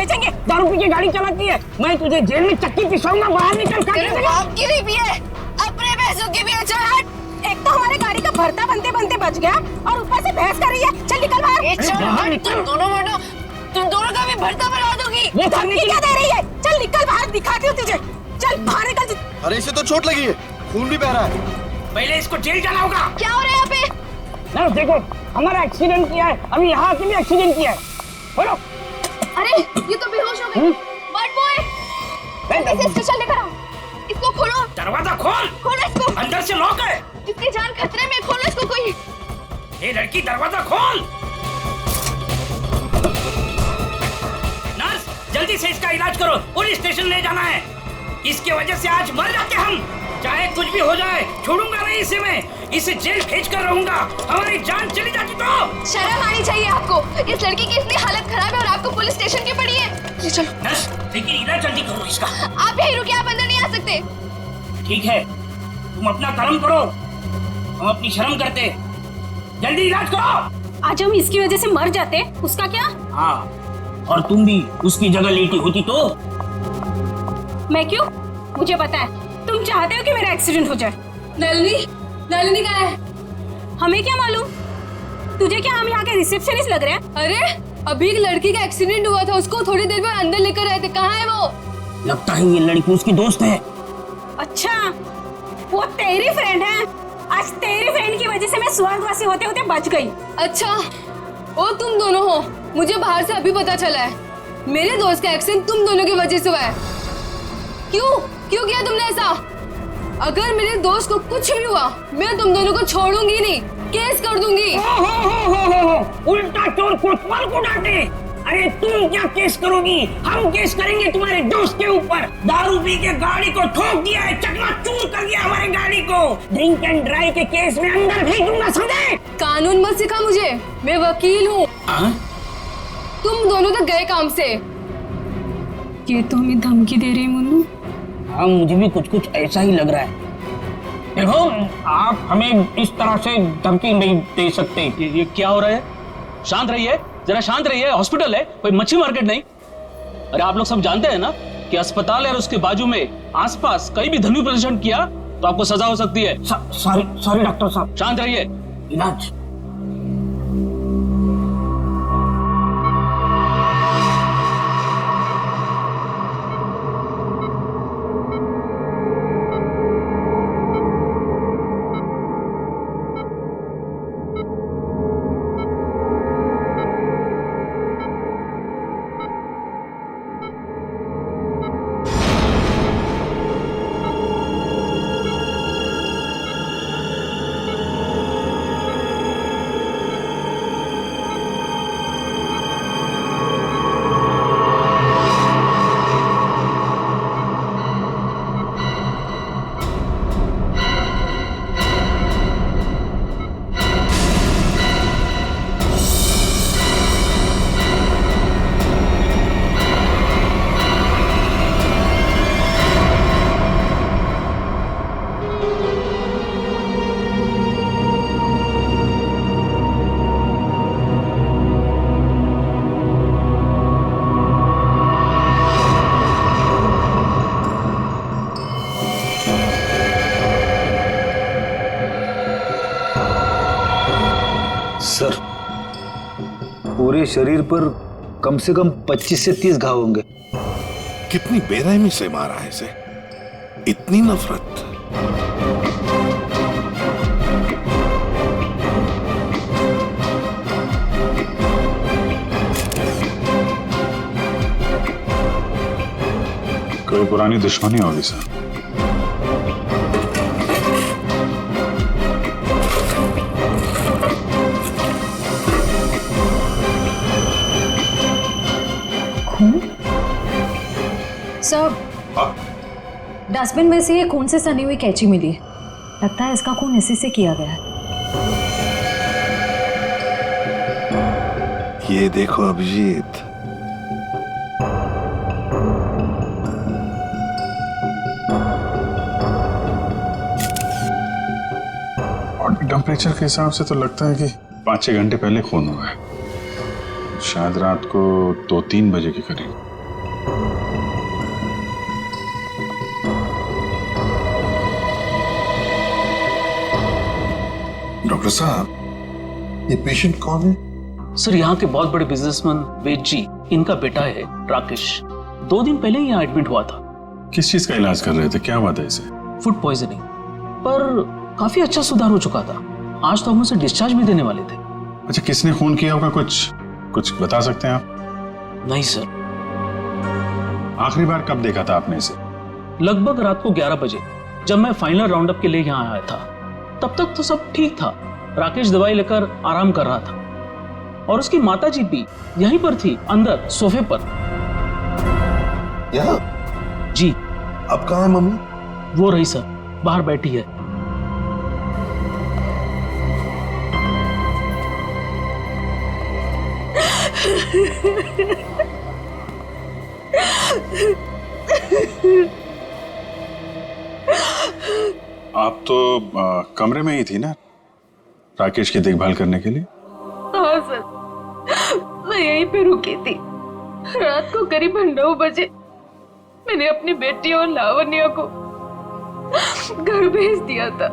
भेजेंगे। दारू पी के गाड़ी चलाती है, मैं तुझे जेल में चक्की पिसाऊंगा, बाहर निकल। बाप की नहीं पिए, अपने पैसों की भी। चल हट। एक तो हमारे गाड़ी का भरता बनते बनते बच गया और ऊपर से बहस कर रही है। चल निकल बाहर। तुम दोनों का भी भरता बना दूंगी। धमकी क्या दे रही है? चल निकल बाहर, दिखाती हूँ तुझे। चल बाहर निकल। अरे इसे तो चोट लगी है, खून भी बह रहा है। पहले इसको जेल जाना होगा। क्या हो रहा है यहाँ पे? ना देखो, हमारा एक्सीडेंट किया है, अभी यहाँ आके भी एक्सीडेंट किया है। बोलो। अरे ये तो बेहोश हो गई। बट बॉय, इसे स्टेशन लेकर आओ। इसको खोलो। दरवाजा खोल। खोलो इसको। अंदर से लॉक है। इसकी जान खतरे में, खोलो इसको कोई। ये लड़की, दरवाजा खोल। नर्स, जल्दी से इसका इलाज करो, पुलिस स्टेशन ले जाना है। इसकी वजह से आज मर जाते हम। चाहे कुछ भी हो जाए, छोड़ूंगा नहीं इसे मैं। इसे जेल भेज कर रहूंगा। हमारी जान चली जाती तो। शर्म आनी चाहिए आपको। इस लड़की की इतनी हालत खराब है और आपको पुलिस स्टेशन की पड़ी है। ये चलो। नर्स, लेकिन इलाज जल्दी करो इसका। आप यहीं रुकिए, आप अंदर नहीं आ सकते। ठीक है, तुम अपना कर्म करो, हम अपनी शर्म करते। जल्दी इलाज करो। आज हम इसकी वजह से मर जाते, उसका क्या? हाँ, और तुम भी उसकी जगह लेटी होती तो। मैं क्यों? मुझे पता है, तुम चाहते हो कि मेरा एक्सीडेंट हो जाए। नलिनी कहाँ है? हमें क्या मालूम? तुझे क्या हम यहाँ के रिसेप्शनिस्ट लग रहे हैं? अरे अभी एक लड़की का एक्सीडेंट हुआ था, उसको थोड़ी देर में अंदर लेकर आए थे। कहाँ है वो? लगता है ये लड़की उसकी दोस्त है। अच्छा, वो तेरी फ्रेंड है। आज तेरी फ्रेंड की वजह से मैं स्वर्गवासी होते होते बच गई। अच्छा, वो तुम दोनों हो? मुझे बाहर से अभी पता चला है। मेरे दोस्त का एक्सीडेंट तुम दोनों की वजह से हुआ है। क्यों क्यों किया तुमने ऐसा? अगर मेरे दोस्त को कुछ भी हुआ, मैं तुम दोनों को छोड़ूंगी नहीं, केस कर दूंगी। हो, उल्टा चोर कोतवाल को डांटे। अरे तुम क्या केस करोगी? हम केस करेंगे तुम्हारे दोस्त के ऊपर। दारू पी के गाड़ी को ठोक दिया है, चकनाचूर कर दिया हमारी गाड़ी को। ड्रिंक एंड ड्राइव के केस में अंदर भेज दूंगा, समझे? कानून मत सिखा मुझे, मैं वकील हूँ। तुम दोनों तो गए काम से। ये तो हमें धमकी दे रही है मुन्नू। हाँ, मुझे भी कुछ कुछ ऐसा ही लग रहा है। देखो, आप हमें इस तरह से धमकी नहीं दे सकते। ये क्या हो रहा है? शांत रहिए, जरा शांत रहिए। हॉस्पिटल है, कोई मच्छी मार्केट नहीं। अरे आप लोग सब जानते हैं ना कि अस्पताल है और उसके बाजू में आसपास कहीं भी ध्वनि प्रदर्शन किया तो आपको सजा हो सकती है। सॉरी डॉक्टर साहब। शांत रहिए। इलाज। सर, पूरे शरीर पर कम से कम 25 से 30 घाव होंगे। कितनी बेरहमी से मारा है इसे, इतनी नफरत। कोई पुरानी दुश्मनी होगी सर। सर, डस्टबिन में से ये खून से सनी हुई कैंची मिली है। लगता है इसका खून इसी से किया गया है। ये देखो अभिजीत, बॉडी टेम्परेचर के हिसाब से तो लगता है कि 5-6 घंटे पहले खून हुआ है। शायद रात को 2-3 बजे के करीब। डॉक्टर साहब, ये पेशेंट कौन है? सर यहाँ के बहुत बड़े बिजनेसमैन वेद जी, इनका बेटा है राकेश। 2 दिन पहले ही यहाँ एडमिट हुआ था। किस चीज का इलाज कर रहे थे? क्या बात है इसे? फूड पॉइजनिंग, पर काफी अच्छा सुधार हो चुका था। आज तो हम उसे डिस्चार्ज भी देने वाले थे। अच्छा, किसने खून किया होगा? कुछ बता सकते हैं आप? नहीं सर। आखिरी बार कब देखा था आपने इसे? लगभग रात को 11 बजे, जब मैं फाइनल राउंड अप के लिए यहाँ आया था। तब तक तो सब ठीक था। राकेश दवाई लेकर आराम कर रहा था और उसकी माताजी भी यहीं पर थी, अंदर सोफे पर। यहाँ? जी। अब कहाँ है मम्मी? वो रही सर, बाहर बैठी है। आप तो कमरे में ही थी ना राकेश की देखभाल करने के लिए? हाँ सर, मैं यहीं पे रुकी थी। रात को करीब 9 बजे मैंने अपनी बेटी और लावण्या को घर भेज दिया था।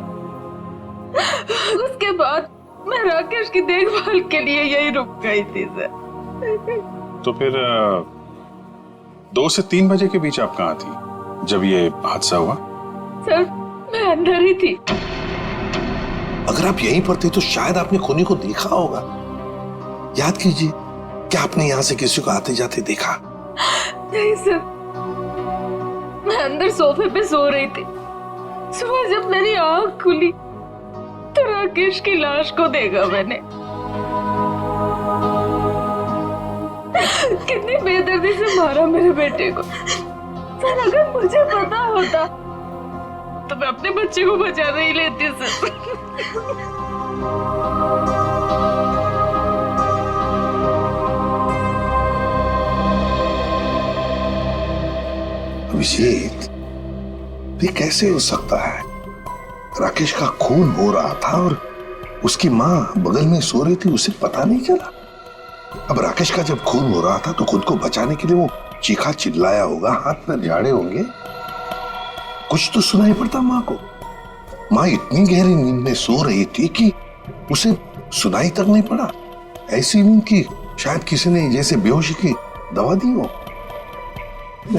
उसके बाद मैं राकेश की देखभाल के लिए यहीं रुक गई थी सर। तो फिर 2 से 3 बजे के बीच आप कहाँ थी जब ये हादसा हुआ? सर, मैं अंदर ही थी। अगर आप यहीं पर थे तो शायद आपने खूनी को देखा होगा। याद कीजिए, क्या आपने यहाँ से किसी को आते जाते देखा? नहीं सर, मैं अंदर सोफे पे सो रही थी। सुबह जब मेरी आंख खुली तो राकेश की लाश को देखा मैंने। कितनी बेदर्दी से मारा मेरे बेटे को। सर, अगर मुझे पता होता तो मैं अपने बच्चे को बचा नहीं लेती सर। अभिषेक, ये कैसे हो सकता है? राकेश का खून हो रहा था और उसकी माँ बगल में सो रही थी, उसे पता नहीं चला। अब राकेश का जब खून हो रहा था तो खुद को बचाने के लिए वो चीखा चिल्लाया होगा, हाथ पैर झाड़े होंगे, कुछ तो सुनाई पड़ता माँ को। माँ इतनी गहरी नींद में सो रही थी कि उसे सुनाई तक नहीं पड़ा। ऐसी नींद की शायद किसी ने जैसे बेहोशी की दवा दी हो।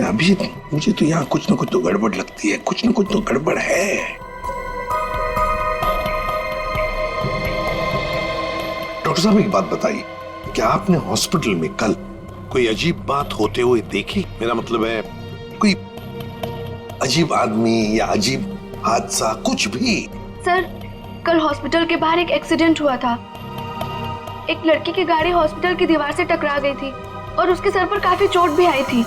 अभी मुझे तो यहाँ कुछ न कुछ तो गड़बड़ लगती है, कुछ न कुछ तो गड़बड़ है। डॉक्टर साहब, एक बात बताइए, क्या आपने हॉस्पिटल में कल कोई अजीब बात होते हुए देखी? मेरा मतलब है कोई अजीब आदमी या अजीब हादसा, कुछ भी? सर, कल हॉस्पिटल के बाहर एक एक्सीडेंट हुआ था। एक लड़की की गाड़ी हॉस्पिटल की दीवार से टकरा गई थी और उसके सर पर काफी चोट भी आई थी।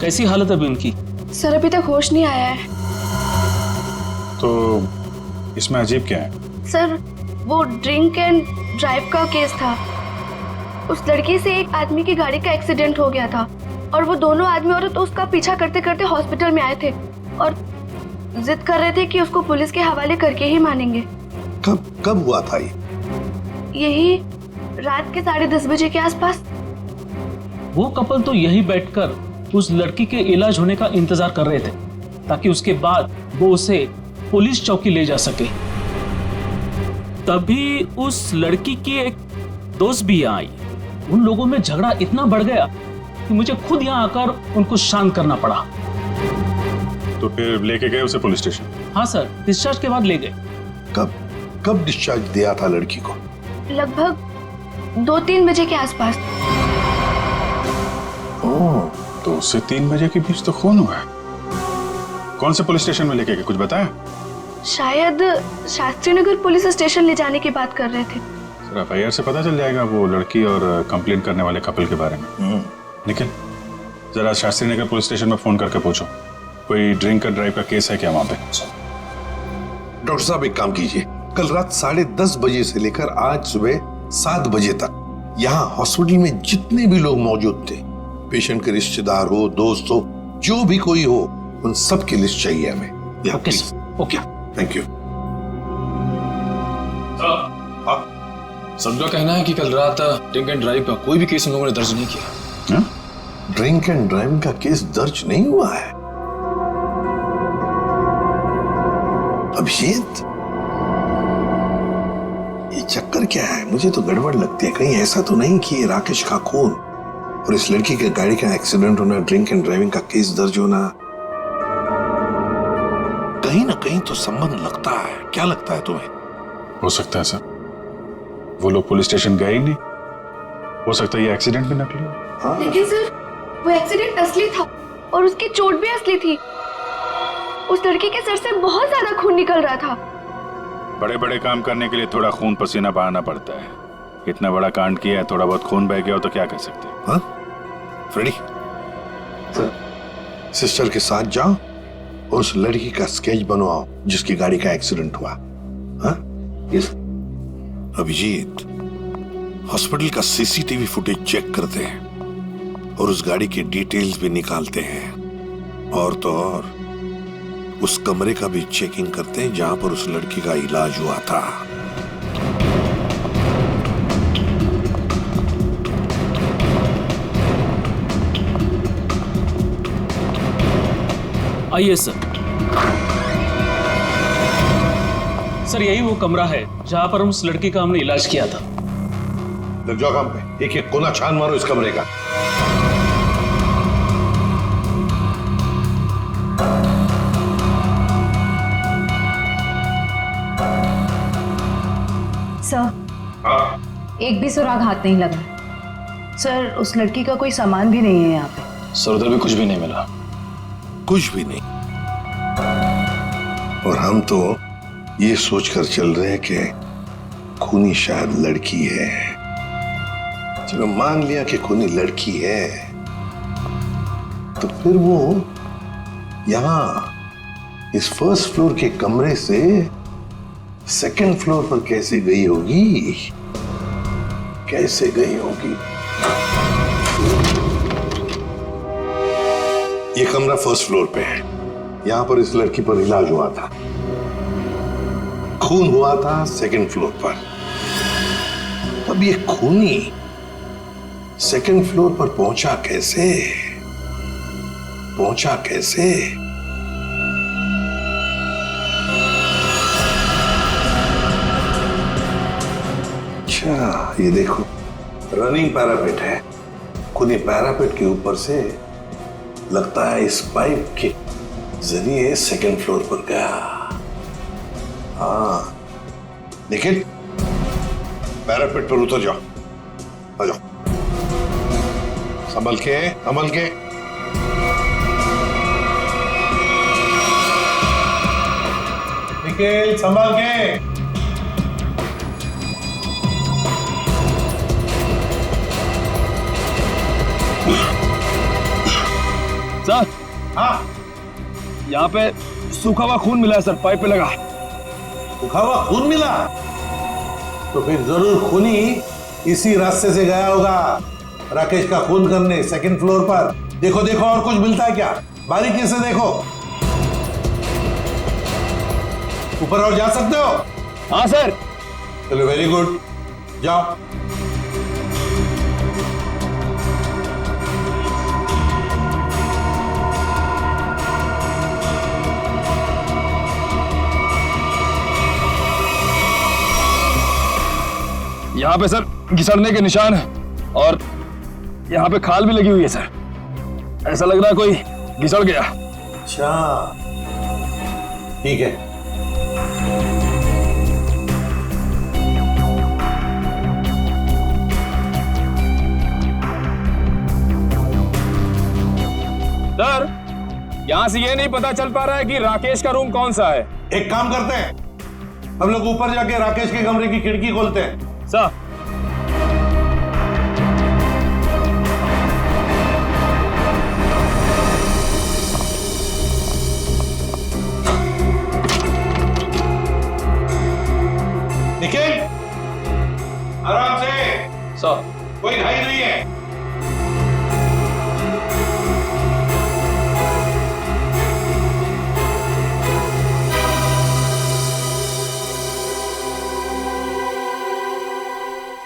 कैसी हालत है अभी उनकी? सर, अभी तक होश नहीं आया है। तो इसमें अजीब क्या है? सर, वो ड्रिंक एंड ड्राइव का केस था। उस लड़की से एक आदमी की गाड़ी का एक्सीडेंट हो गया था और वो दोनों आदमी औरत उसका पीछा करते करते हॉस्पिटल में आए थे और जिद कर रहे थे कि उसको पुलिस के हवाले करके ही मानेंगे। कब हुआ था ये? यही रात के 10:30 बजे के आसपास। वो कपल तो यही बैठकर उस लड़की के इलाज होने का इंतजार कर रहे थे ताकि उसके बाद वो उसे पुलिस चौकी ले जा सके। तभी उस लड़की की एक दोस्त भी यहाँ आई। उन लोगों में झगड़ा इतना बढ़ गया कि मुझे खुद यहाँ आकर उनको शांत करना पड़ा। तो फिर लेके गए उसे पुलिस स्टेशन? हाँ सर, डिस्चार्ज के बाद ले गए। कब डिस्चार्ज दिया था लड़की को? लगभग 2-3 बजे के आसपास। तो उससे 3 बजे के बीच तो खून हुआ है। कौन से पुलिस स्टेशन में लेके गए, कुछ बताया? शायद शास्त्री नगर पुलिस स्टेशन ले जाने की बात कर रहे थे। सर, एफआईआर से पता चल जाएगा वो लड़की और कंप्लेन करने वाले कपल के बारे में। निखिल, जरा शास्त्री नगर पुलिस स्टेशन में फोन करके पूछो कोई ड्रिंक एंड ड्राइव का केस है क्या वहां पे। डॉक्टर साहब, एक काम कीजिए, कल रात 10:30 बजे से लेकर आज सुबह 7 बजे तक यहाँ हॉस्पिटल में जितने भी लोग मौजूद थे, पेशेंट के रिश्तेदार हो, दोस्त हो, जो भी कोई हो, उन सब की लिस्ट चाहिए हमें। Okay, thank you. सबका कहना है कि कल रात ड्रिंक एंड ड्राइव का कोई भी केस हम लोगों ने दर्ज नहीं किया। ड्रिंक एंड ड्राइविंग का केस दर्ज नहीं हुआ है? अभिजीत, ये चक्कर क्या है? मुझे तो गड़बड़ लगती है। कहीं ऐसा तो नहीं कि ये राकेश का खून और इस लड़की के गाड़ी का एक्सीडेंट होना, ड्रिंक एंड ड्राइविंग का केस दर्ज होना, कहीं ना कहीं तो संबंध लगता है। क्या लगता है तुम्हें? हो सकता है सर, वो लोग पुलिस स्टेशन गए ही नहीं। हो सकता है ये एक्सीडेंट भी नकली हो। लेकिन सर, वो एक्सीडेंट असली था और उसकी चोट भी असली थी। उस लड़की के सर से बहुत ज्यादा खून निकल रहा था। बड़े बड़े काम करने के लिए थोड़ा खून पसीना बहाना पड़ता है। इतना बड़ा कांड किया है, थोड़ा बहुत खून बह गया हो तो क्या कर सकते हैं? हाँ? फ्रेडी, सिस्टर के साथ जाओ और उस लड़की का स्केच बनवाओ जिसकी गाड़ी का एक्सीडेंट हुआ। हाँ? यस। अभिजीत, हॉस्पिटल का सीसीटीवी फुटेज चेक करते हैं और उस गाड़ी की डिटेल्स भी निकालते हैं। और तो और उस कमरे का भी चेकिंग करते हैं जहां पर उस लड़की का इलाज हुआ था। आइए सर। सर, यही वो कमरा है जहां पर हम उस लड़की का हमने इलाज किया था। लग जाओ काम पे, एक एक कोना छान मारो इस कमरे का। सर, एक भी सुराग हाथ नहीं लगा। सर, उस लड़की का कोई सामान भी नहीं है यहाँ पे। सर, उधर भी कुछ भी नहीं मिला। कुछ भी नहीं। और हम तो ये सोचकर चल रहे हैं कि खूनी शायद लड़की है। चलो मान लिया कि खूनी लड़की है, तो फिर वो यहां इस फर्स्ट फ्लोर के कमरे से सेकंड फ्लोर पर कैसे गई होगी? कैसे गई होगी? ये कमरा फर्स्ट फ्लोर पे है। यहां पर इस लड़की पर इलाज हुआ था। खून हुआ था सेकंड फ्लोर पर। अब ये खूनी सेकंड फ्लोर पर पहुंचा कैसे? पहुंचा कैसे? अच्छा, ये देखो, रनिंग पैरापेट है। खूनी पैरापेट के ऊपर से लगता है इस पाइप के जरिए सेकंड फ्लोर पर गया। हाँ, लेकिन पैरापेट पर उतर जाओ। आ जाओ, संभल के, संभल के। निखिल, संभल के। सर, हाँ, यहाँ पे सूखा हुआ खून मिला है सर, पाइप पे लगा। सूखा हुआ खून मिला? तो फिर जरूर खूनी इसी रास्ते से गया होगा राकेश का खून करने सेकंड फ्लोर पर। देखो देखो, और कुछ मिलता है क्या? बारीकी से देखो। ऊपर और जा सकते हो? हाँ सर। चलो, वेरी गुड, जाओ। यहाँ पे सर घिसड़ने के निशान है और यहाँ पे खाल भी लगी हुई है सर। ऐसा लग रहा है कोई घिसड़ गया। अच्छा, ठीक है। सर, यहाँ से ये नहीं पता चल पा रहा है कि राकेश का रूम कौन सा है। एक काम करते हैं, हम लोग ऊपर जाके राकेश के कमरे की खिड़की खोलते हैं। सर, निखिल, आराम से। सर, कोई घाई नहीं है।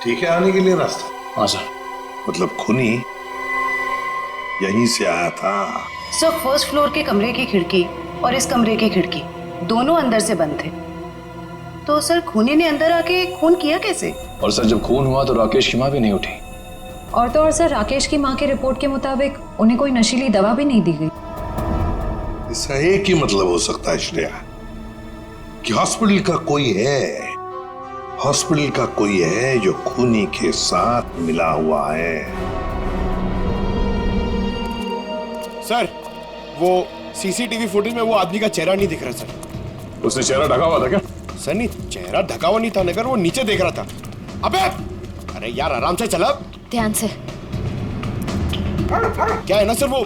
ठीक है आने के लिए रास्ता? हाँ सर। मतलब खूनी यहीं से आया था? सर फर्स्ट फ्लोर के कमरे की खिड़की और इस कमरे की खिड़की दोनों अंदर से बंद थे, तो सर खूनी ने अंदर आके खून किया कैसे? और सर जब खून हुआ तो राकेश की माँ भी नहीं उठी। और तो और सर राकेश की माँ के रिपोर्ट के मुताबिक उन्हें कोई नशीली दवा भी नहीं दी गई। इसका एक ही मतलब हो सकता है श्रेया कि हॉस्पिटल का कोई है जो खूनी के साथ मिला हुआ है। सर वो सीसीटीवी फुटेज में वो आदमी का चेहरा नहीं दिख रहा सर। उसने चेहरा ढका हुआ था क्या? सर नहीं, चेहरा ढका हुआ नहीं था, मगर वो नीचे देख रहा था। अबे अरे यार आराम से चला। ध्यान से। क्या है ना सर, वो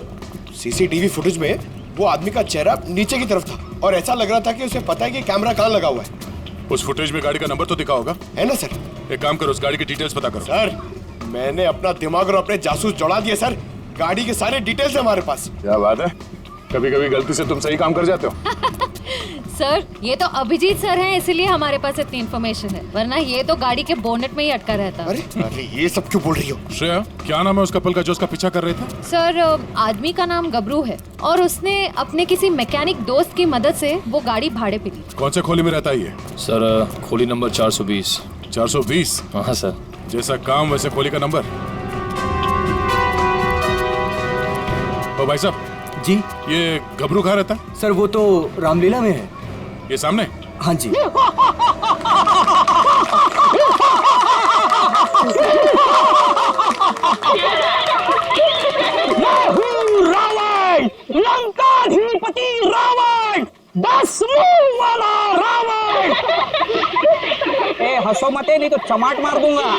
सीसीटीवी फुटेज में वो आदमी का चेहरा नीचे की तरफ था और ऐसा लग रहा था कि उसे पता है कि कैमरा कहाँ लगा हुआ है। उस फुटेज में गाड़ी का नंबर तो दिखा होगा? है ना सर। एक काम करो, उस गाड़ी की डिटेल्स पता करो। सर मैंने अपना दिमाग और अपने जासूस जोड़ा दिए सर, गाड़ी के सारे डिटेल्स है हमारे पास। क्या बात है, कभी कभी गलती से तुम सही काम कर जाते हो। सर ये तो अभिजीत सर हैं, इसीलिए हमारे पास इतनी इन्फॉर्मेशन है, वरना ये तो गाड़ी के बोनेट में ही अटका रहता। अरे ये सब क्यों बोल रही हो? श्रेया क्या नाम है उस कपल का जो उसका पीछा कर रहे थे? सर आदमी का नाम गबरू है और उसने अपने किसी मैकेनिक दोस्त की मदद से वो गाड़ी भाड़े पे ली। कौन से खोली में रहता है ये? सर खोली नंबर 420। 420? हाँ सर। जैसा काम वैसे खोली का नंबर। तो भाई साहब जी, ये गबरू कहाँ रहता है? सर वो तो रामलीला में है। ये सामने? हाँ जी। रावण, लंकाधिपति रावण, 10 मुंह वाला रावण। ए हंसो मते नहीं तो चमाट मार दूंगा।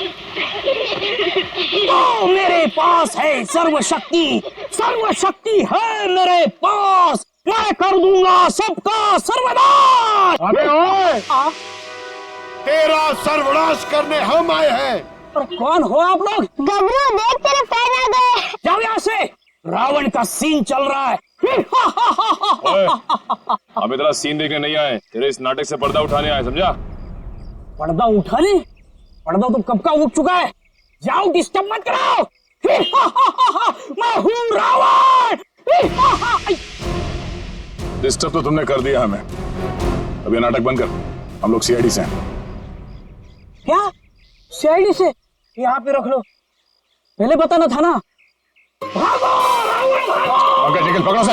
तो मेरे पास है सर्वशक्ति, सर्वशक्ति है मेरे पास, मैं कर दूंगा सबका सर्वनाश। अबे ओए, तेरा सर्वनाश करने हम आए हैं। पर कौन हो आप लोग? गबरू देख तेरे पैर आ गए। जाओ यहाँ से, रावण का सीन चल रहा है। हमें तेरा सीन देखने नहीं आए, तेरे इस नाटक से पर्दा उठाने आए, समझा? पर्दा उठाने? पर्दा तो कब का उठ चुका है, जाओ डिस्टर्ब मत कराओ। मैं हूँ रावण। डिस्टर्ब तो तुमने कर दिया हमें, अब ये नाटक बंद कर, हम लोग सीआईडी से हैं। क्या सीआईडी से? यहाँ पे रख लो, पहले बताना था ना। भागो रावण भागो। पंकज निकल, पकड़ो से।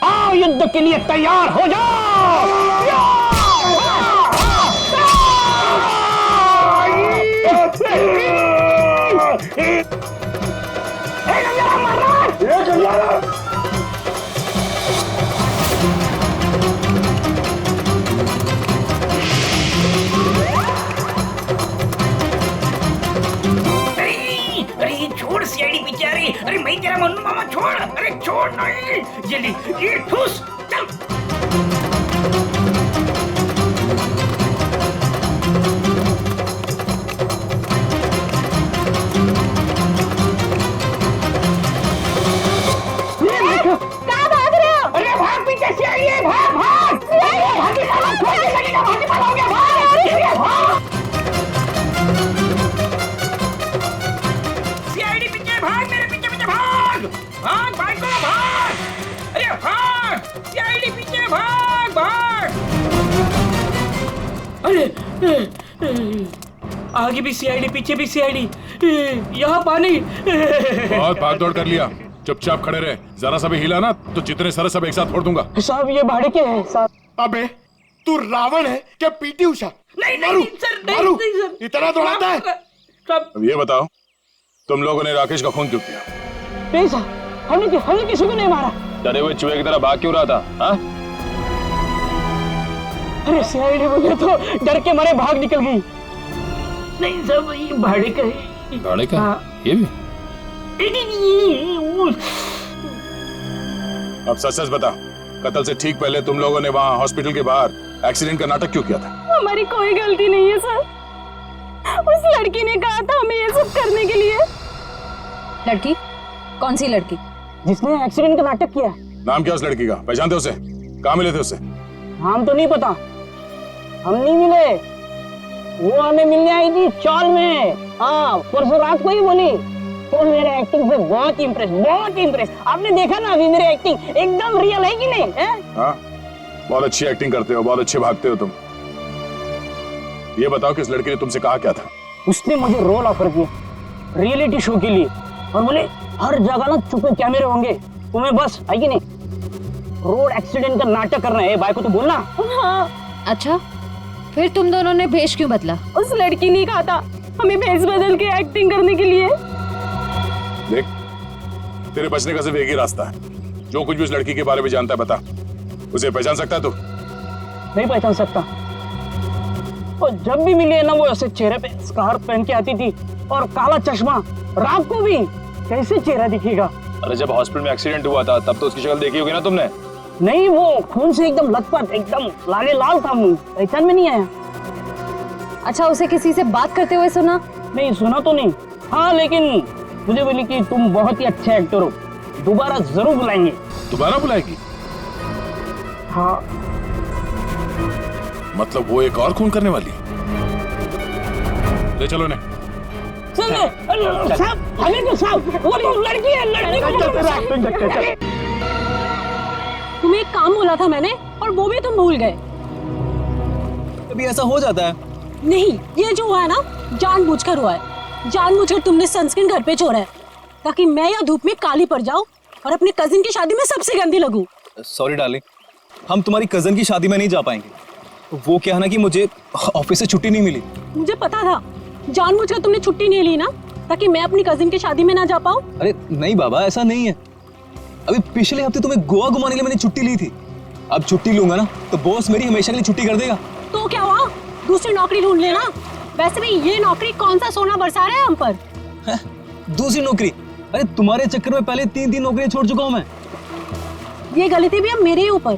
आओ युद्ध के लिए तैयार हो जाओ। अरे छोड़ सीआईडी बेचारी, अरे मैं तेरा मन्नू मामा छोड़, अरे छोड़ नहीं, ये ठूस चल। कहाँ भाग रहे हो? अरे भाग, पीछे से आइए, भाग भाग। सीआईडी पीछे भाग, मेरे पीछे पीछे भाग, भाग भाग को भाग, अरे भाग, सीआईडी पीछे भाग भाग। अरे आगे भी सीआईडी, पीछे भी सीआईडी, यहाँ पानी। बहुत भाग दौड़ कर लिया, चुपचाप खड़े रहे, जरा सा भी हिला ना तो जितने सारे सब एक साथ फोड़ दूंगा। साहब ये भाड़े के हैं साहब। अबे तू रावण है क्या पीटी उषा? नहीं नहीं सर, नहीं सर, इतना दौड़ाता है। अब ये बताओ, तुम लोगों ने राकेश का खून क्यों किया? नहीं सर, हमने किसी को नहीं मारा। डरे हुए चूहे की तरह भाग क्यों रहा था? हाँ? अरे सीआईडी मुझे तो डर के मारे भाग निकल गई। नहीं सब ये भाड़े का है। भाड़े का? हाँ। ये भी? अब सच सच बता, कत्ल से ठीक पहले तुम लोगों ने वहाँ हॉस्पिटल के बाहर एक्सीडेंट का नाटक क्यों किया था? हमारी कोई गलती नहीं है सर, उस लड़की ने कहा था हमें ये सब करने के लिए। लड़की? कौन सी लड़की? जिसने एक्सीडेंट का नाटक किया। नाम क्या उस लड़की का? पहचानते उसे? कहाँ मिले थे उसे? नाम तो नहीं पता, हम नहीं मिले, वो हमें मिलने आई थी चौल में। हाँ, परसों रात को ही बोली। तो मेरे एक्टिंग से बहुत इम्प्रेस। आपने देखा ना अभी मेरी एक्टिंग एकदम रियल है कि नहीं है? हाँ, बहुत अच्छी एक्टिंग करते हो, बहुत अच्छे भागते हो तुम। ये बताओ कि इस लड़की ने तुमसे कहा क्या था? उसने मुझे रोल ऑफर किया रियलिटी शो के लिए और बोले हर जगह ना छुपे कैमरे होंगे, तुम्हें बस है कि नहीं रोड एक्सीडेंट का नाटक करना है। भाई को तो बोलना। हाँ। अच्छा, फिर तुम दोनों ने भेष क्यों बदला? उस लड़की ने कहा था हमें भेष बदल के एक्टिंग करने के लिए। देख, तेरे बचने का सिर्फ एक ही रास्ता है। जो कुछ भी उस लड़की के बारे में जानता है बता। उसे पहचान सकता है तू? नहीं पहचान सकता। और जब भी मिली है ना, वो ऐसे चेहरे पे स्कार्फ पहन के आती थी और काला चश्मा। रात को भी कैसे चेहरा दिखेगा? अरे जब हॉस्पिटल में एक्सीडेंट हुआ था तब तो उसकी शक्ल देखी होगी ना तुमने? नहीं, वो खून से एकदम लथपथ, एकदम लाले लाल था मुंह, पहचान में नहीं आया। अच्छा, उसे किसी से बात करते हुए सुना? नहीं, सुना तो नहीं। हाँ, लेकिन मुझे बोली कि तुम बहुत ही अच्छे एक्टर हो, दोबारा जरूर बुलाएंगे। दोबारा बुलाएगी? हाँ। मतलब वो एक और खून करने वाली? ले चलो ने। साहब, हमें तो साहब, वो लड़की है, लड़की को तुम्हें एक काम बोला था मैंने और वो भी तुम भूल गए। कभी ऐसा हो जाता है। नहीं, ये जो हुआ है ना जानबूझकर हुआ है। जानबूझकर तुमने सनस्क्रीन घर पे छोड़ा है ताकि मैं या धूप में काली पड़ जाऊं और अपने कजिन की शादी में सबसे गंदी लगूं। सॉरी डार्लिंग, हम तुम्हारी कजन की शादी में नहीं जा पाएंगे। वो क्या है ना कि मुझे ऑफिस से छुट्टी नहीं मिली। मुझे पता था, जानबूझकर तुमने छुट्टी नहीं ली ना ताकि मैं अपनी कजिन की शादी में ना जा पाऊं। अरे नहीं बाबा, ऐसा नहीं है। अभी पिछले हफ्ते तुम्हें गोवा घुमाने के लिए मैंने छुट्टी ली थी। अब छुट्टी लूंगा ना तो बॉस मेरी हमेशा के लिए छुट्टी कर देगा। तो क्या हुआ, दूसरी नौकरी ढूंढ लेना। वैसे भी ये नौकरी कौन सा सोना बरसा रहा है हम पर। दूसरी नौकरी? अरे तुम्हारे चक्कर में पहले 3 नौकरियां छोड़ चुका हूं मैं। ये गलती भी अब मेरे ही ऊपर।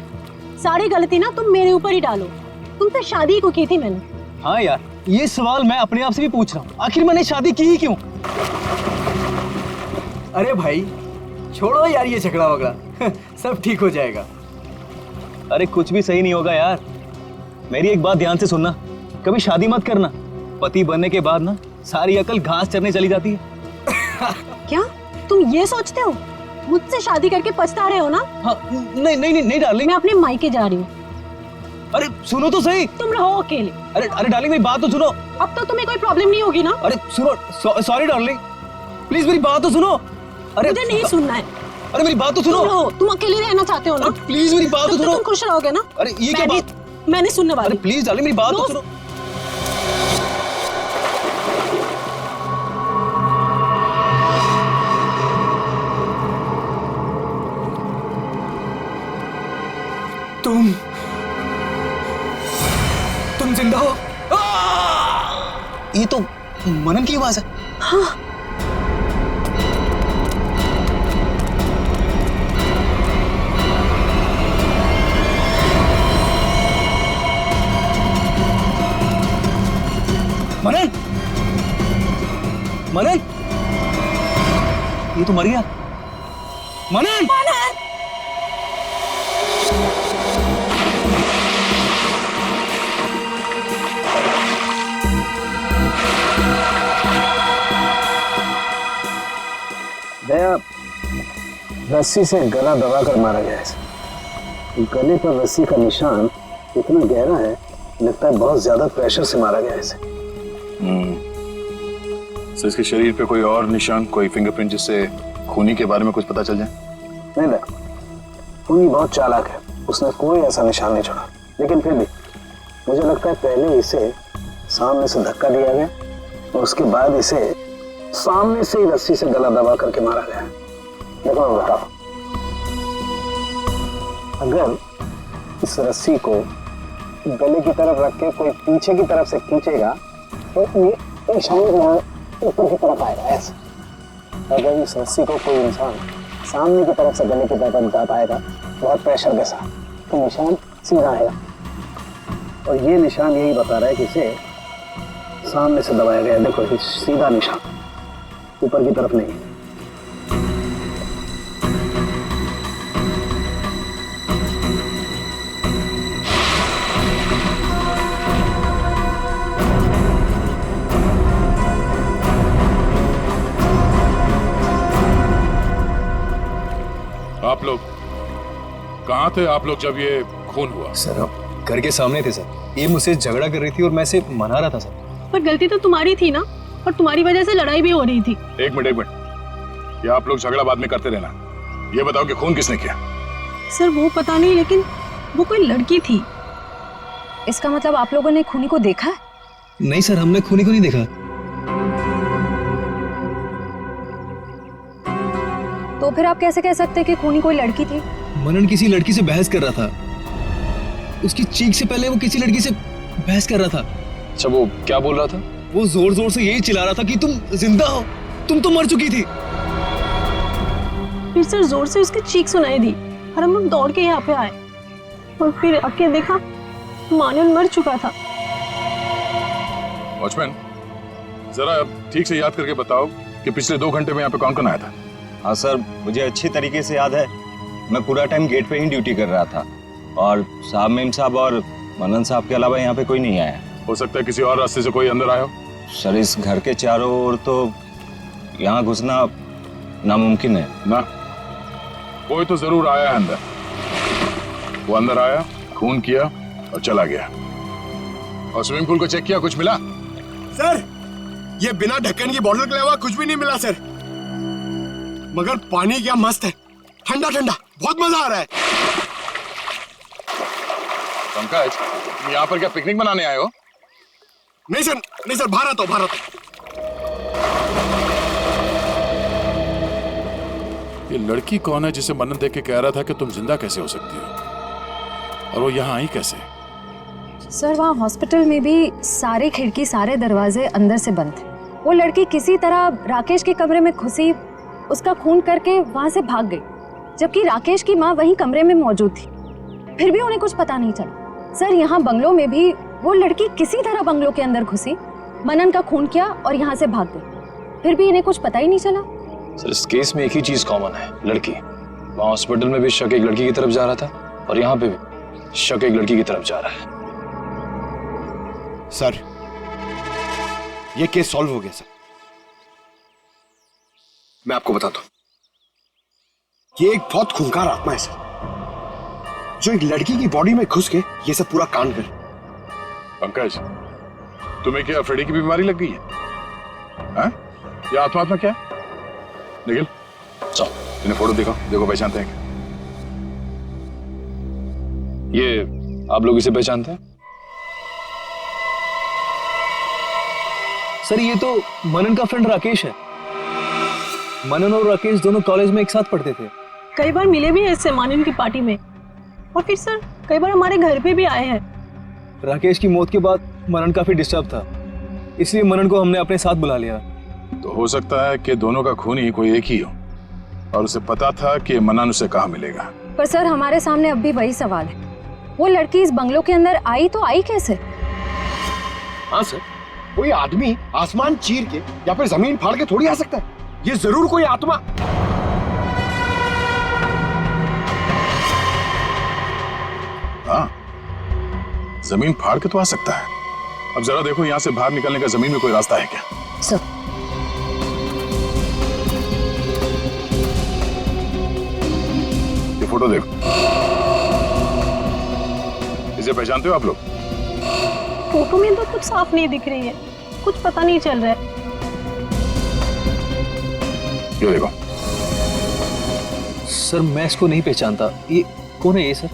सारी गलती ना तुम मेरे ऊपर ही डालो। तुमसे शादी को की थी मैंने। हाँ यार, ये सवाल मैं अपने आप से भी पूछ रहा हूँ, आखिर मैंने शादी की ही क्यों? अरे भाई छोड़ो यार ये झगड़ा वगड़ा, सब ठीक हो जाएगा। अरे कुछ भी सही नहीं होगा यार। मेरी एक बात ध्यान से सुनना, कभी शादी मत करना। पति बनने के बाद ना सारी अकल घास चरने चली जाती है। क्या तुम ये सोचते हो मुझसे शादी करके पछता रहे हो ना? हाँ, नहीं डार्लिंग, मैं अपने मायके जा रही हूँ। अरे सुनो तो सही। तुम रहो अकेले। अरे डार्लिंग मेरी बात तो सुनो। अब तो तुम्हें कोई प्रॉब्लम नहीं होगी ना? अरे सुनो, सॉरी डार्लिंग, प्लीज मेरी बात तो सुनो। अरे मुझे नहीं सुनना है। अरे मेरी बात तो सुनो। तुम अकेले रहना चाहते हो ना? प्लीज मेरी बात तो सुनो। तुम खुश रहोगे ना? अरे ये क्या बात? मैंने सुनने वाली। अरे प्लीज डार्लिंग मेरी बात तो सुनो। तुम जिंदा हो? ये तो मनन की आवाज है। हाँ। मनन, मनन, ये तो मर गया। मनन, दया रस्सी से गला दबाकर मारा गया है। गले पर रस्सी का निशान इतना गहरा है, लगता है बहुत ज्यादा प्रेशर से मारा गया है इसे। तो इसके शरीर पे कोई और निशान, कोई फिंगरप्रिंट जिससे खूनी के बारे में कुछ पता चल जाए? नहीं देखो, खूनी बहुत चालाक है, उसने कोई ऐसा निशान नहीं छोड़ा। लेकिन फिर भी मुझे लगता है पहले इसे सामने से धक्का दिया गया और उसके बाद इसे सामने से ही रस्सी से गला दबा करके मारा गया। देखो मैं बताओ, अगर इस रस्सी को गले की तरफ रख के कोई पीछे की तरफ से खींचेगा तो ये निशान ऊपर की तरफ आएगा ऐसे। अगर इस रस्सी को कोई इंसान सामने की तरफ से गले की तरफ दबाएगा बहुत प्रेशर के साथ, तो निशान सीधा आएगा। और ये निशान यही बता रहा है कि इसे सामने से दबाया गया। देखो ये सीधा निशान, ऊपर की तरफ नहीं। आप लोग कहाँ थे आप लोग जब ये खून हुआ? सर हम घर के सामने थे सर। ये मुझसे झगड़ा कर रही थी और मैं इसे मना रहा था सर। पर गलती तो तुम्हारी थी ना, और तुम्हारी वजह से लड़ाई भी हो रही थी। एक मिनट, ये आप लोग झगड़ा बाद में करते रहना। ये बताओ कि खून किसने किया? सर वो पता नहीं, लेकिन वो कोई लड़की थी। इसका मतलब आप लोगों ने खूनी को देखा है? नहीं सर, हमने खूनी को नहीं देखा। तो फिर आप कैसे कह सकते हैं कि खूनी कोई लड़की थी? मनन किसी लड़की से बहस कर रहा था। उसकी चीख से पहले वो किसी लड़की से बहस कर रहा था। अच्छा वो क्या बोल रहा था? वो जोर जोर से यही चिल्ला रहा था कि तुम जिंदा हो, तुम तो मर चुकी थी। फिर सर जोर से उसकी चीख सुनाई दी और हम लोग दौड़ के यहाँ पे आए और फिर आके देखा मानन मर चुका था। वॉचमैन, जरा ठीक से याद करके बताओ कि पिछले 2 घंटे में यहाँ पे कौन कौन आया था? हाँ सर, मुझे अच्छी तरीके से याद है। मैं पूरा टाइम गेट पे ही ड्यूटी कर रहा था और साहब मेम साहब और मनन साहब के अलावा यहाँ पे कोई नहीं आया। हो सकता है किसी और रास्ते से कोई अंदर आया हो। सर इस घर के चारों ओर तो यहाँ घुसना नामुमकिन है ना। कोई तो जरूर आया है अंदर। वो अंदर आया, खून किया और चला गया। और स्विमिंग पूल को चेक किया, कुछ मिला? सर ये बिना ढक्कन की बोतल के अलावा कुछ भी नहीं मिला सर। मगर पानी क्या मस्त है, ठंडा ठंडा, बहुत मजा आ रहा है। पंकज, तुम यहाँ पर क्या पिकनिक मनाने आए हो? नहीं सर, भारत हो। ये लड़की कौन है जिसे मनन देख के कह रहा था कि तुम जिंदा कैसे हो सकती हो, और वो यहाँ आई कैसे? सर वहाँ हॉस्पिटल में भी सारे खिड़की सारे दरवाजे अंदर से बंद थे। वो लड़की किसी तरह राकेश के कमरे में घुसी, उसका खून करके वहाँ से भाग गई, जबकि राकेश की माँ वही कमरे में मौजूद थी। फिर भी उन्हें कुछ पता नहीं चला। सर यहाँ बंगलों में भी वो लड़की किसी तरह बंगलों के अंदर घुसी, मनन का खून किया और यहाँ से भाग गई, फिर भी इन्हें कुछ पता ही नहीं चला। सर इस केस में एक ही चीज कॉमन है, लड़की। वहाँ हॉस्पिटल में भी शक एक लड़की की तरफ जा रहा था और यहाँ पे भी शक एक लड़की की तरफ जा रहा है। सर ये केस सॉल्व हो गया सर। मैं आपको बताता हूं, ये एक बहुत खूंखार आत्मा है सर, जो एक लड़की की बॉडी में घुस के ये सब पूरा कांड कर। पंकज, तुम्हें क्या अफ्रीडी की बीमारी लग गई है? हाँ? ये आत्मा क्या है? निखिल, चलो इन्हें फोटो देखो पहचानते हैं क्या? ये आप लोग इसे पहचानते हैं? सर ये तो मनन का फ्रेंड राकेश है। मनन और राकेश दोनों कॉलेज में एक साथ पढ़ते थे। कई बार मिले भी हैं इससे मानन की पार्टी में, और फिर सर कई बार हमारे घर पे भी आए हैं। राकेश की मौत के बाद मनन काफी डिस्टर्ब था, इसलिए मनन को हमने अपने साथ बुला लिया। तो हो सकता है कि दोनों का खूनी कोई एक ही हो और उसे पता था कि मनन उसे कहाँ मिलेगा। पर सर हमारे सामने अब भी वही सवाल है, वो लड़की इस बंगलों के अंदर आई तो आई कैसे? हाँ सर, कोई आदमी आसमान चीर के या फिर जमीन फाड़ के थोड़ी आ सकता है। ये जरूर कोई आत्मा। हाँ, जमीन फाड़ के तो आ सकता है। अब जरा देखो यहाँ से बाहर निकलने का जमीन में कोई रास्ता है क्या? सर ये फोटो देखो, इसे पहचानते हो आप लोग? फोटो में तो कुछ साफ नहीं दिख रही है, कुछ पता नहीं चल रहा है। ये देखो। सर मैं इसको नहीं पहचानता, ये कौन है ये सर?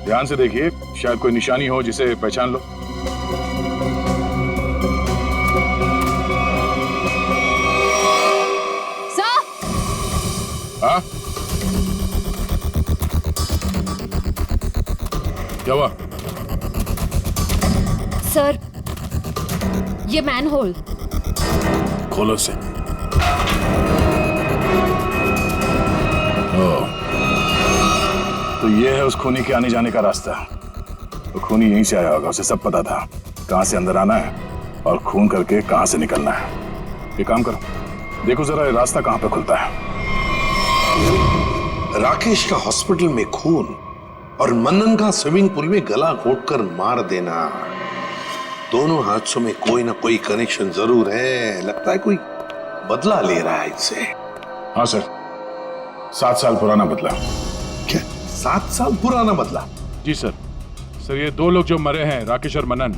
ध्यान से देखिए, शायद कोई निशानी हो जिसे पहचान लो। सर! हाँ? क्या हुआ? सर ये मैनहोल। खोलो से। तो ये है उस खूनी के आने जाने का रास्ता। तो खूनी यहीं से आया होगा, उसे सब पता था कहां से अंदर आना है और खून करके कहां से निकलना है। ये काम करो, देखो जरा ये रास्ता कहां पे खुलता है। राकेश का हॉस्पिटल में खून और मनन का स्विमिंग पूल में गला घोटकर मार देना, दोनों हादसों में कोई ना कोई कनेक्शन जरूर है। लगता है कोई बदला ले रहा है इससे। हाँ सर, 7 साल पुराना बदला। क्या 7 साल पुराना बदला? जी सर। सर ये 2 लोग जो मरे हैं, राकेश और मनन,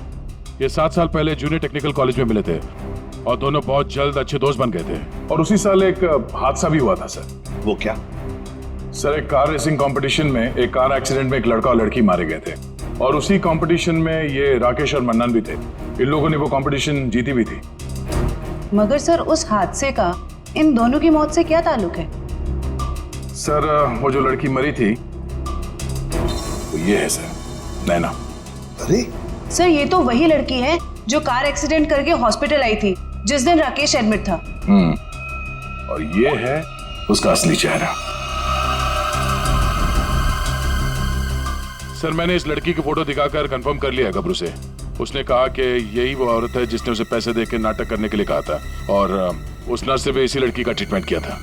ये 7 साल पहले जूनियर टेक्निकल कॉलेज में मिले थे और दोनों बहुत जल्द अच्छे दोस्त बन गए थे। और उसी साल एक हादसा भी हुआ था सर। वो क्या? सर एक कार रेसिंग कंपटीशन में एक कार एक्सीडेंट में एक लड़का और लड़की मारे गए थे और उसी कंपटीशन में ये राकेश और मन्नन भी थे। इन लोगों ने वो कंपटीशन जीती भी थी। मगर सर उस हादसे का इन दोनों की मौत से क्या ताल्लुक है? सर वो जो लड़की मरी थी वो ये है सर, नैना। अरे सर ये तो वही लड़की है जो कार एक्सीडेंट करके हॉस्पिटल आई थी जिस दिन राकेश एडमिट था। और ये है उसका असली चेहरा। सर मैंने इस लड़की की फोटो दिखाकर कंफर्म कर लिया गबरू से। उसने कहा कि यही वो औरत है जिसने उसे पैसे देकर नाटक करने के लिए कहा था और उस नर्स से भी इसी लड़की का ट्रीटमेंट किया था।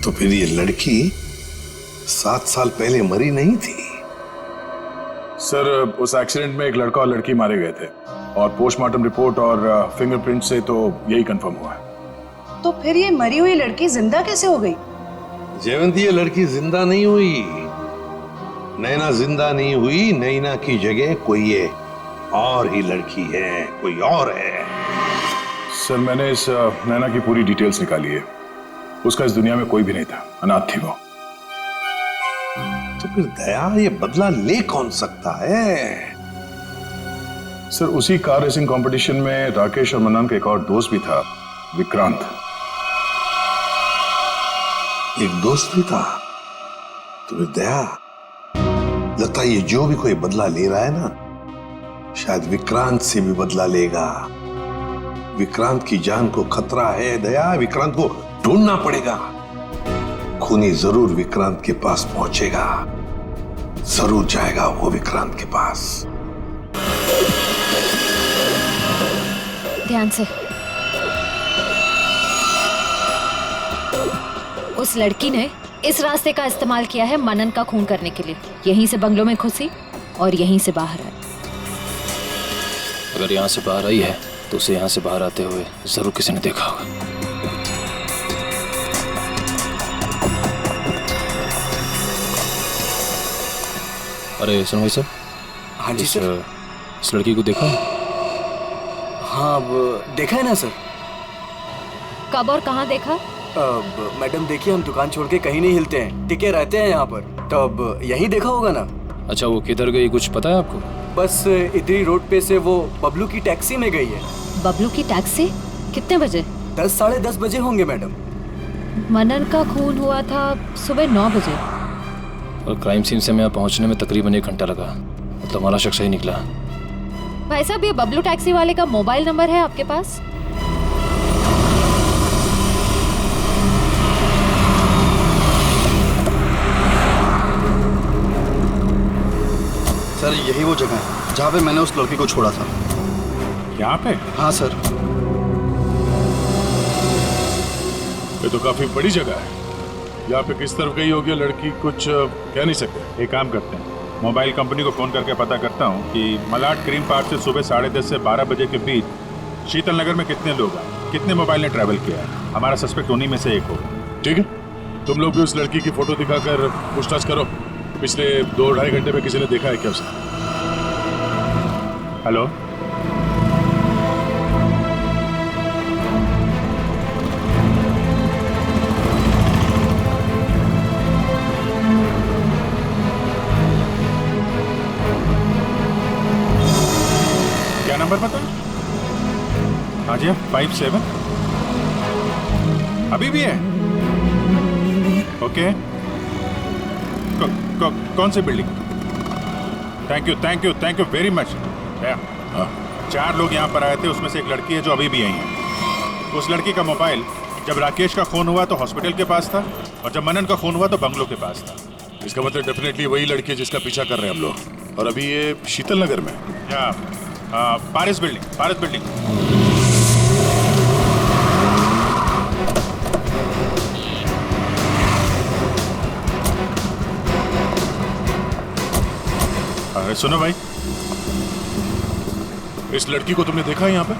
तो फिर ये लड़की 7 साल पहले मरी नहीं थी? सर उस एक्सीडेंट में एक लड़का और लड़की मारे गए थे और पोस्टमार्टम रिपोर्ट और फिंगरप्रिंट से तो यही कंफर्म हुआ है। तो फिर ये मरी हुई लड़की जिंदा कैसे हो गई? जयवंती, ये लड़की जिंदा नहीं हुई, नैना जिंदा नहीं हुई। नैना की जगह कोई ये और ही लड़की है, कोई और है। सर मैंने इस नैना की पूरी डिटेल्स निकाली है। उसका इस दुनिया में कोई भी नहीं था, अनाथ थी वो। तो फिर दया ये बदला ले कौन सकता है? सर उसी कार रेसिंग कंपटीशन में राकेश और मन्नन का एक और दोस्त भी था, विक्रांत। एक दोस्त भी था? तो फिर दया लगता है ये जो भी कोई बदला ले रहा है ना, शायद विक्रांत से भी बदला लेगा। विक्रांत की जान को खतरा है दया, विक्रांत को ढूंढना पड़ेगा। खूनी जरूर विक्रांत के पास पहुंचेगा, जरूर जाएगा वो विक्रांत के पास। ध्यान से। उस लड़की ने इस रास्ते का इस्तेमाल किया है मनन का खून करने के लिए। यहीं से बंगलों में घुसी और यहीं से बाहर आई। अगर यहाँ से बाहर आई है तो उसे यहाँ से बाहर आते हुए जरूर किसी ने देखा होगा। अरे सुनो भाई साहब। हाँ जी सर। इस लड़की को देखा? हाँ अब देखा है ना सर। कब और कहाँ देखा? अब मैडम देखिए, हम दुकान छोड़ के कहीं नहीं हिलते हैं, टिके रहते हैं यहाँ पर। तो अब यही देखा होगा ना। अच्छा वो किधर गई कुछ पता है आपको? बस इधरी रोड पे से वो बबलू की टैक्सी में गई है। बबलू की टैक्सी? कितने बजे? 10 साढ़े 10 बजे होंगे मैडम। मनन का खून हुआ था सुबह 9 बजे। और क्राइम सीन से मैं पहुंचने में तकरीबन 1 घंटा लगा। मतलब हमारा शख्स ही निकला। भाई साहब ये बबलू टैक्सी वाले का मोबाइल नंबर है आपके पास? सर यही वो जगह है जहाँ पे मैंने उस लड़की को छोड़ा था। यहाँ पे? हाँ सर। ये तो काफी बड़ी जगह है। यहाँ पे किस तरफ गई होगी लड़की कुछ कह नहीं सकते। एक काम करते हैं, मोबाइल कंपनी को फोन करके पता करता हूँ कि मलाड क्रीम पार्क से सुबह 10:30 से 12 बजे के बीच शीतल नगर में कितने लोग हैं, कितने मोबाइल ने ट्रैवल किया है। हमारा सस्पेक्ट उन्हीं में से एक होगा। ठीक है, तुम लोग भी उस लड़की की फोटो दिखाकर पूछताछ करो। पिछले 2-2.5 घंटे में किसी ने देखा है क्या उसे? हेलो, क्या नंबर पता? हाँ जी 57 अभी भी है? ओके कौन सी building? Thank you very much. 4 लोग यहाँ पर आए थे, उसमें से एक लड़की है जो अभी भी आई है। उस लड़की का मोबाइल जब राकेश का खून हुआ तो हॉस्पिटल के पास था, और जब मनन का खून हुआ तो बंगलो के पास था। इसका मतलब डेफिनेटली वही लड़की है जिसका पीछा कर रहे हैं हम लोग। और अभी ये शीतल नगर में या पारिस बिल्डिंग। अरे सुनो भाई, इस लड़की को तुमने देखा है यहाँ पे?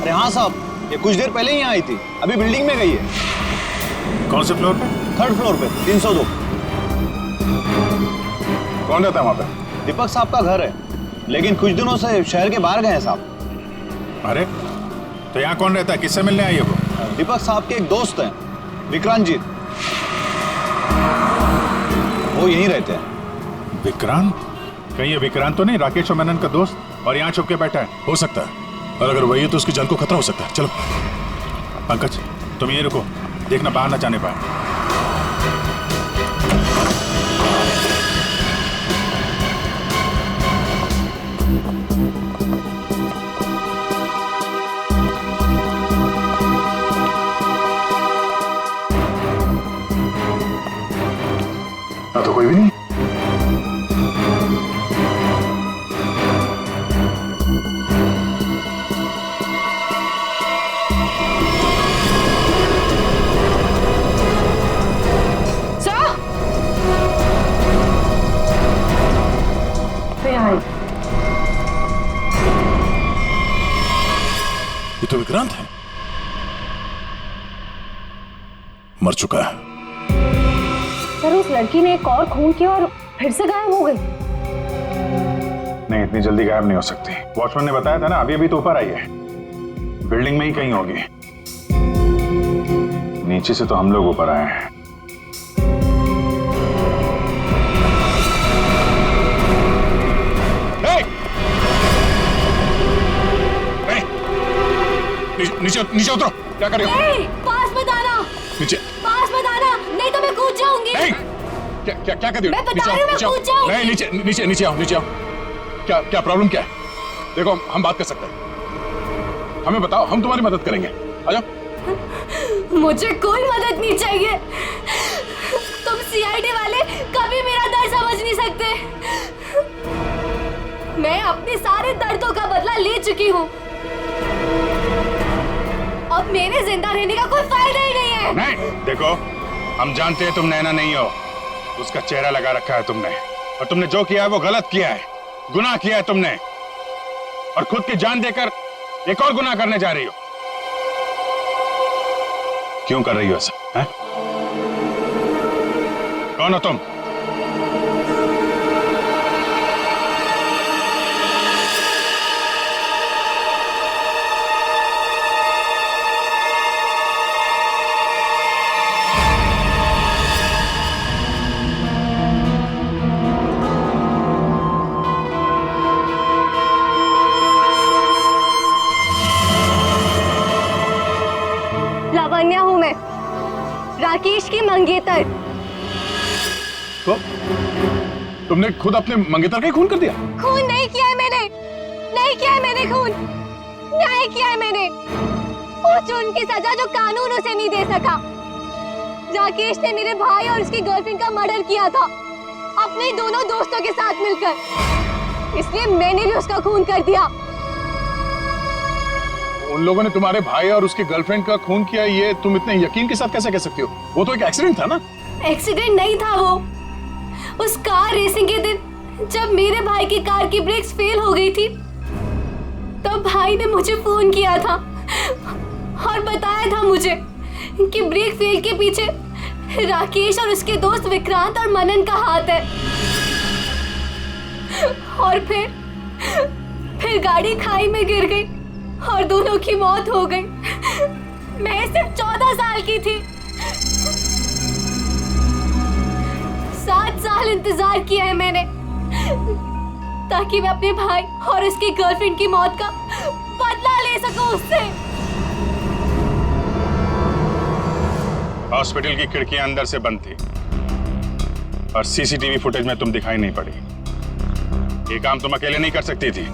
अरे हाँ साहब, ये कुछ देर पहले ही यहाँ आई थी, अभी बिल्डिंग में गई है। कौन से फ्लोर पे? 3rd फ्लोर पे, 302। कौन रहता है वहाँ पे? दीपक साहब का घर है, लेकिन कुछ दिनों से शहर के बाहर गए हैं साहब। अरे तो यहाँ कौन रहता है? किससे मिलने आई है वो? दीपक साहब के एक दोस्त हैं, विक्रांत जी, वो यहीं रहते हैं। विक्रांत? कहीं ये विक्रांत तो नहीं राकेश और मनन का दोस्त, और यहाँ छुप के बैठा है? हो सकता है, और अगर वही है तो उसकी जान को खतरा हो सकता है। चलो पंकज, तुम ये रुको, देखना बाहर ना जाने पाए। तो कोई भी नहीं। ये तो विक्रांत है, मर चुका है। सर उस लड़की ने एक और खून किया और फिर से गायब हो गई। नहीं, इतनी जल्दी गायब नहीं हो सकती। वॉचमैन ने बताया था ना, अभी तो ऊपर आई है, बिल्डिंग में ही कहीं होगी। नीचे से तो हम लोग ऊपर आए हैं। नीचे उतरो, क्या कर रहे हो? पास मत आना, नीचे पास मत आना, नहीं तो मैं कूद जाऊंगी। क्या कर रही हो? मैं बता रही हूँ, मैं कूद जाऊंगी। नहीं, नीचे आओ। क्या प्रॉब्लम क्या है? देखो हम बात कर सकते हैं, हमें बताओ, हम तुम्हारी मदद करेंगे। आ जाओ। मुझे कोई मदद नहीं चाहिए, तुम सीआईडी वाले कभी मेरा दर्द समझ नहीं सकते। मैं अपने सारे दर्दों का बदला ले चुकी हूँ, अब मेरे जिंदा रहने का कोई फायदा ही नहीं है। नहीं, देखो हम जानते हैं तुम नैना नहीं हो, उसका चेहरा लगा रखा है तुमने, और तुमने जो किया है वो गलत किया है, गुनाह किया है तुमने, और खुद की जान देकर एक और गुनाह करने जा रही हो। क्यों कर रही हो ऐसा? हैं? कौन हो तुम? लावण्या हूँ मैं, राकेश की मंगेतर। तो तुमने खुद अपने मंगेतर का ही खून कर दिया? खून नहीं किया है मैंने, नहीं किया है मैंने खून, न्याय किया है मैंने। उस जुर्म की सजा जो कानून उसे नहीं दे सका। राकेश ने मेरे भाई और उसकी गर्लफ्रेंड का मर्डर किया था, अपने दोनों दोस्तों के साथ मिलकर, इसलिए मैंने भी उसका खून कर दिया। उन लोगों ने तुम्हारे भाई और उसकी गर्लफ्रेंड का खून किया, ये तुम इतने यकीन के साथ कैसे कह सकती हो? वो तो एक एक्सीडेंट था ना? एक्सीडेंट नहीं था वो। उस कार रेसिंग के दिन जब मेरे भाई की कार की ब्रेक्स फेल हो गई थी, तब भाई ने मुझे फोन किया था और बताया था मुझे कि ब्रेक फेल के पीछे राकेश और उसके दोस्त विक्रांत और मनन का हाथ है। और फिर गाड़ी खाई में गिर गई और दोनों की मौत हो गई। मैं सिर्फ 14 साल की थी। 7 साल इंतजार किया है मैंने, ताकि मैं अपने भाई और उसकी गर्लफ्रेंड की मौत का बदला ले सकूं उससे। हॉस्पिटल की खिड़कियां अंदर से बंद थी और सीसीटीवी फुटेज में तुम दिखाई नहीं पड़ी। ये काम तुम अकेले नहीं कर सकती थी।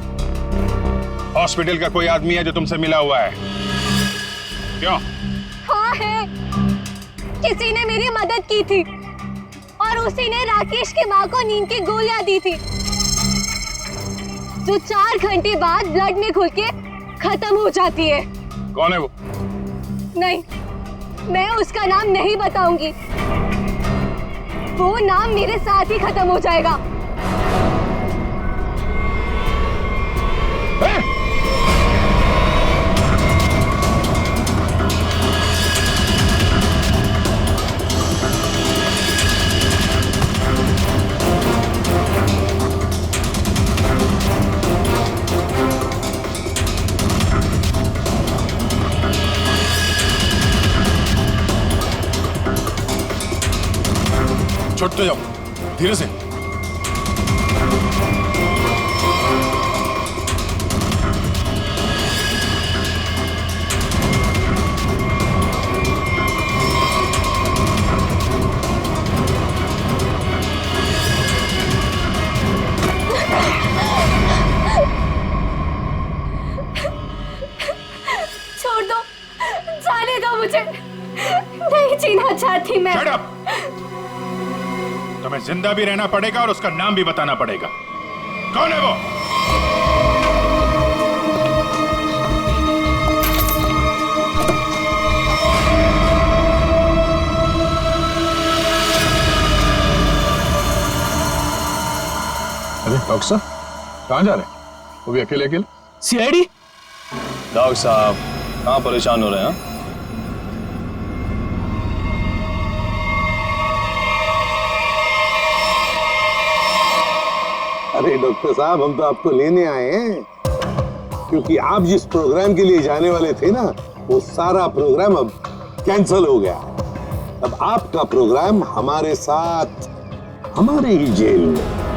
हॉस्पिटल का कोई आदमी है जो तुमसे मिला हुआ है। क्यों? हाँ है, किसी ने मेरी मदद की थी और उसी ने राकेश की माँ को नींद की गोलियां दी थी जो 4 घंटे बाद ब्लड में घुल के खत्म हो जाती है। कौन है वो? नहीं, मैं उसका नाम नहीं बताऊंगी। वो नाम मेरे साथ ही खत्म हो जाएगा। छोड़ते जाओ, धीरे से। छोड़ दो, जाने दो मुझे, नहीं जीना चाहती मैं। Shut up! तुम्हें जिंदा भी रहना पड़ेगा और उसका नाम भी बताना पड़ेगा। कौन है वो? अरे डॉक्टर साहब कहाँ जा रहे हैं? वो भी अकेले अकेले? सीआईडी? डॉक्टर साहब कहाँ परेशान हो रहे हैं? अरे डॉक्टर साहब, हम तो आपको लेने आए हैं क्योंकि आप जिस प्रोग्राम के लिए जाने वाले थे ना, वो सारा प्रोग्राम अब कैंसिल हो गया। अब आपका प्रोग्राम हमारे साथ, हमारे ही जेल में।